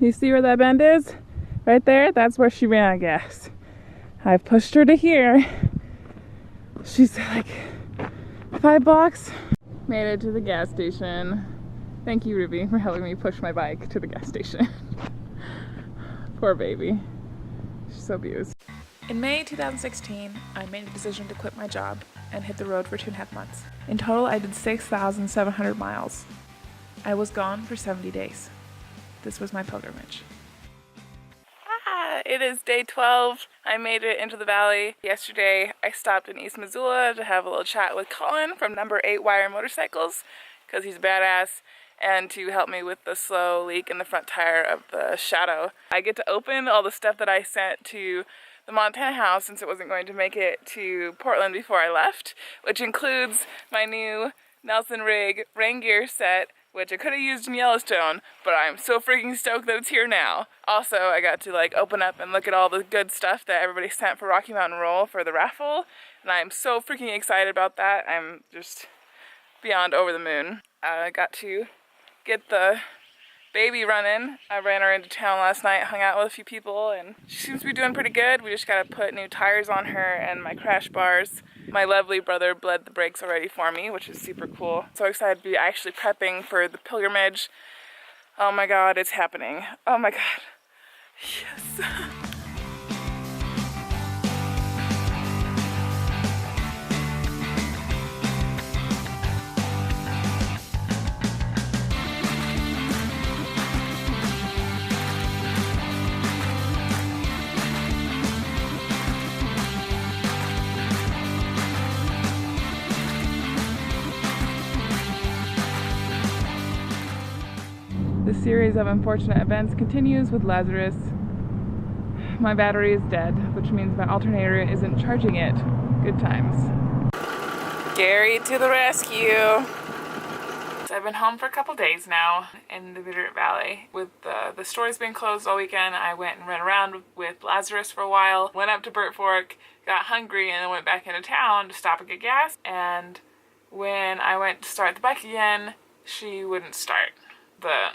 You see where that bend is? Right there? That's where she ran out of gas. I pushed her to here. She's like 5 blocks. Made it to the gas station. Thank you, Ruby, for helping me push my bike to the gas station. Poor baby. She's so abused. In May 2016, I made the decision to quit my job and hit the road for 2.5 months. In total, I did 6,700 miles. I was gone for 70 days. This was my pilgrimage. It is day 12. I made it into the valley. Yesterday, I stopped in East Missoula to have a little chat with Colin from number 8 Wire Motorcycles, because he's badass, and to help me with the slow leak in the front tire of the Shadow. I get to open all the stuff that I sent to the Montana house since it wasn't going to make it to Portland before I left, which includes my new Nelson Rig rain gear set, which I could have used in Yellowstone, but I'm so freaking stoked that it's here now. Also, I got to like open up and look at all the good stuff that everybody sent for Rocky Mountain Roll for the raffle, and I'm so freaking excited about that. I'm just beyond over the moon. I got to get the baby running. I ran her into town last night, hung out with a few people, and she seems to be doing pretty good. We just gotta put new tires on her and my crash bars. My lovely brother bled the brakes already for me, which is super cool. So excited to be actually prepping for the pilgrimage. Oh my god, it's happening. Oh my god. Yes. The series of unfortunate events continues with Lazarus. My battery is dead, which means my alternator isn't charging it. Good times. Gary to the rescue! So I've been home for a couple days now in the Bitterroot Valley. With the stores being closed all weekend, I went and ran around with Lazarus for a while, went up to Burt Fork, got hungry, and then went back into town to stop and get gas. And when I went to start the bike again, she wouldn't start. The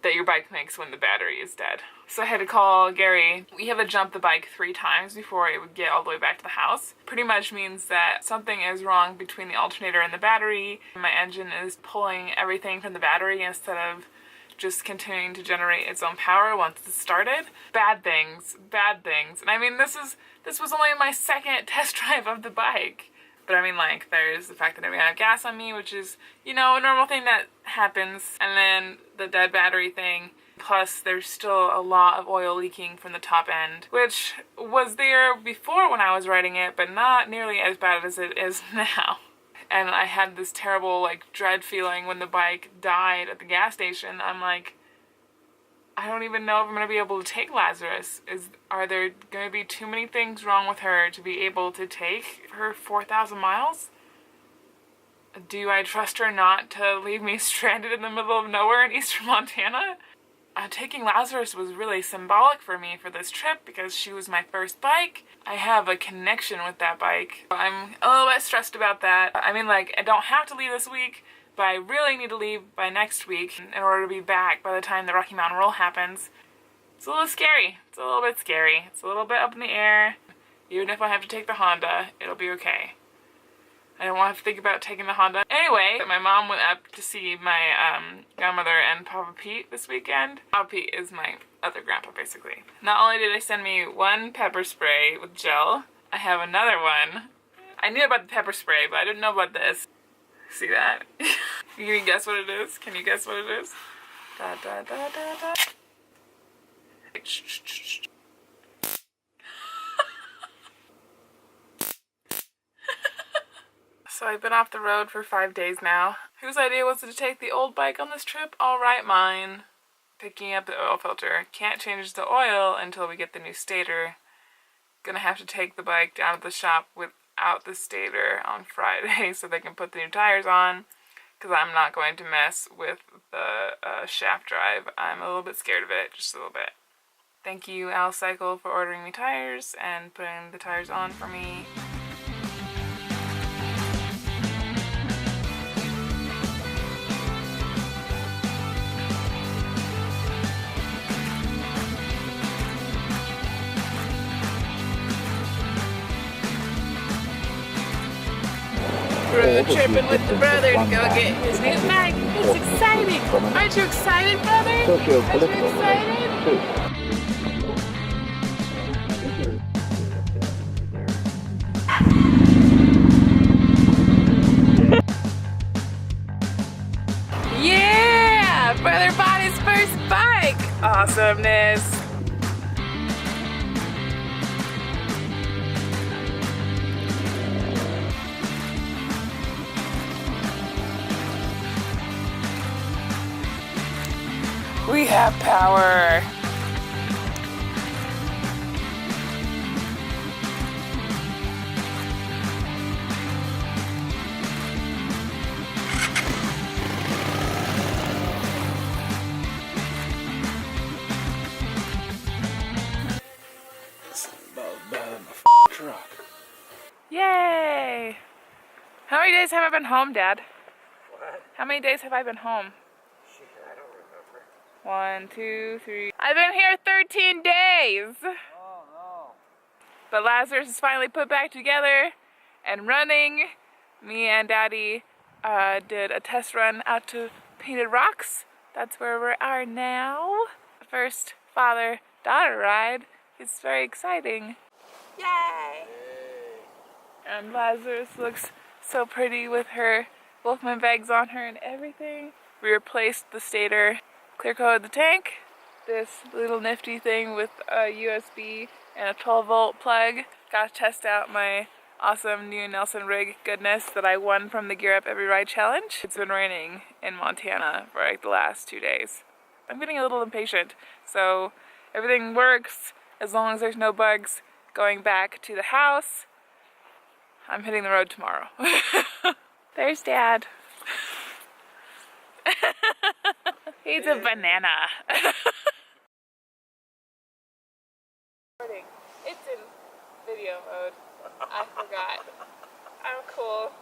that your bike makes when the battery is dead. So I had to call Gary. We had to jump the bike 3 times before it would get all the way back to the house. Pretty much means that something is wrong between the alternator and the battery. My engine is pulling everything from the battery instead of just continuing to generate its own power once it's started. Bad things, bad things. And I mean, this was only my 2nd test drive of the bike. But I mean, like, there's the fact that I ran out of gas on me, which is, you know, a normal thing that happens. And then the dead battery thing. Plus, there's still a lot of oil leaking from the top end, which was there before when I was riding it, but not nearly as bad as it is now. And I had this terrible, like, dread feeling when the bike died at the gas station. I'm like, I don't even know if I'm going to be able to take Lazarus. Are there going to be too many things wrong with her to be able to take her 4,000 miles? Do I trust her not to leave me stranded in the middle of nowhere in eastern Montana? Taking Lazarus was really symbolic for me for this trip because she was my first bike. I have a connection with that bike. I'm a little bit stressed about that. I mean, like, I don't have to leave this week, but I really need to leave by next week in order to be back by the time the Rocky Mountain Roll happens. It's a little scary. It's a little bit scary. It's a little bit up in the air. Even if I have to take the Honda, it'll be okay. I don't want to have to think about taking the Honda. Anyway, my mom went up to see my grandmother and Papa Pete this weekend. Papa Pete is my other grandpa, basically. Not only did they send me 1 pepper spray with gel, I have another one. I knew about the pepper spray, but I didn't know about this. See that? Can you guess what it is? Can you guess what it is? Da da da da da. So I've been off the road for 5 days now. Whose idea was it to take the old bike on this trip? Alright, mine. Picking up the oil filter. Can't change the oil until we get the new stator. Gonna have to take the bike down to the shop without the stator on Friday so they can put the new tires on. Because I'm not going to mess with the shaft drive. I'm a little bit scared of it, just a little bit. Thank you, Al Cycle, for ordering me tires and putting the tires on for me. road tripping with the brother to go get his new bike. It's exciting. Aren't you excited, brother? Aren't you excited? Yeah! Brother bought his first bike! Awesomeness! We have power! Truck. Yay! How many days have I been home, Dad? What? How many days have I been home? Shit, I don't remember. 1, 2, 3. I've been here 13 days! Oh no. But Lazarus is finally put back together and running. Me and Daddy did a test run out to Painted Rocks. That's where we are now. First father-daughter ride. It's very exciting. Yay! And Lazarus looks so pretty with her Wolfman bags on her and everything. We replaced the stator, clear coated the tank. This little nifty thing with a USB and a 12-volt plug. Got to test out my awesome new Nelson rig goodness that I won from the Gear Up Every Ride challenge. It's been raining in Montana for like the last 2 days. I'm getting a little impatient, so everything works as long as there's no bugs going back to the house. I'm hitting the road tomorrow. There's Dad. He's a banana. It's in video mode. I forgot. I'm cool.